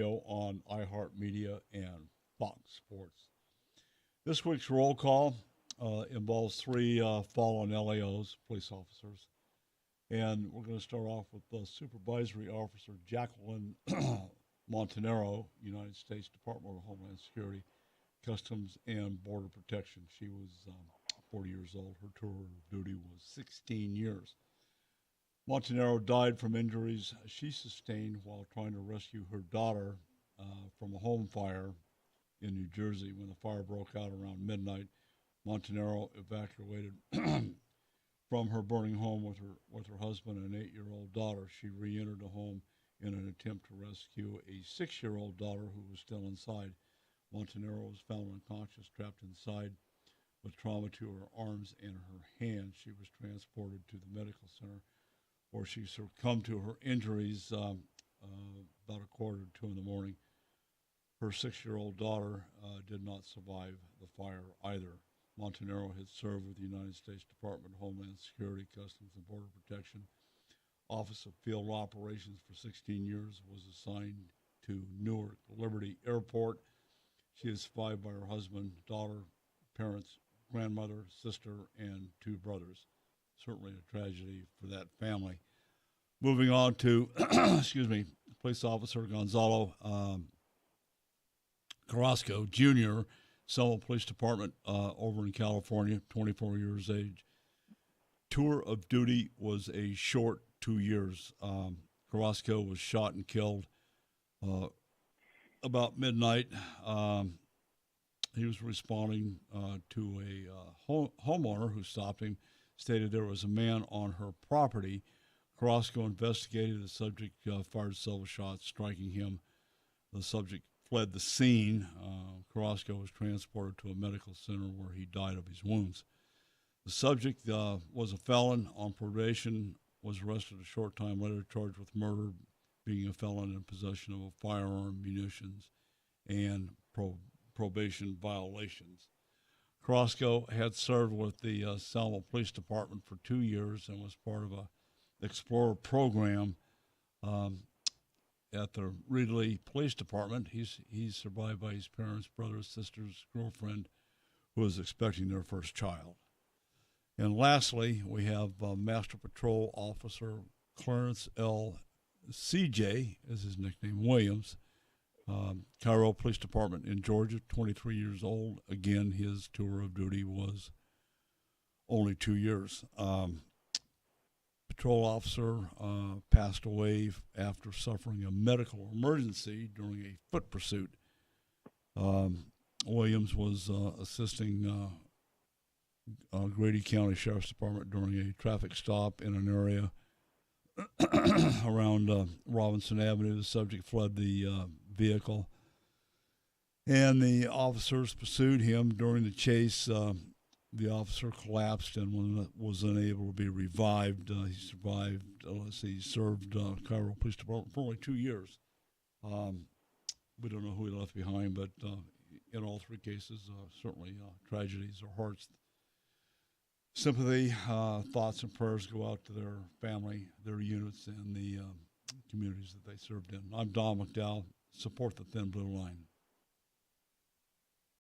Show on iHeartMedia and Fox Sports. This week's roll call involves three fallen LAOs, police officers. And we're going to start off with Supervisory Officer Jacqueline Montanaro, United States Department of Homeland Security, Customs and Border Protection. She was 40 years old. Her tour of duty was 16 years. Montanaro died from injuries she sustained while trying to rescue her daughter from a home fire in New Jersey. When the fire broke out around midnight, Montanaro evacuated from her burning home with her husband and an 8-year-old daughter. She re-entered the home in an attempt to rescue a 6-year-old daughter who was still inside. Montanaro was found unconscious, trapped inside with trauma to her arms and her hands. She was transported to the medical center where she succumbed to her injuries about a quarter to 2 in the morning. Her 6-year-old daughter did not survive the fire either. Montanaro had served with the United States Department of Homeland Security, Customs and Border Protection, Office of Field Operations for 16 years, was assigned to Newark Liberty Airport. She is survived by her husband, daughter, parents, grandmother, sister, and 2 brothers. Certainly a tragedy for that family. Moving on to, Police Officer Gonzalo Carrasco Jr., Selma Police Department over in California, 24 years age. Tour of duty was a short 2 years. Carrasco was shot and killed about midnight. He was responding to a homeowner who stopped him, stated there was a man on her property. Carrasco investigated. The subject fired several shots, striking him. The subject fled the scene. Carrasco was transported to a medical center where he died of his wounds. The subject was a felon on probation, was arrested a short time later, charged with murder, being a felon in possession of a firearm, munitions, and probation violations. Carrasco had served with the Selma Police Department for 2 years and was part of a Explorer program at the Ridley Police Department. He's survived by his parents, brothers, sisters, girlfriend, who is expecting their first child. And lastly, we have Master Patrol Officer Clarence L. CJ, is his nickname, Williams, Cairo Police Department in Georgia, 23 years old. Again, his tour of duty was only 2 years. Patrol officer passed away after suffering a medical emergency during a foot pursuit. Williams was assisting Grady County Sheriff's Department during a traffic stop in an area around Robinson Avenue. The subject fled the vehicle, and the officers pursued him. During the chase, the officer collapsed and was unable to be revived. He survived, he served Cairo Police Department for only 2 years. We don't know who he left behind, but in all 3 cases, certainly tragedies. Our hearts, sympathy, thoughts, and prayers go out to their family, their units, and the communities that they served in. I'm Don McDowell. Support the Thin Blue Line.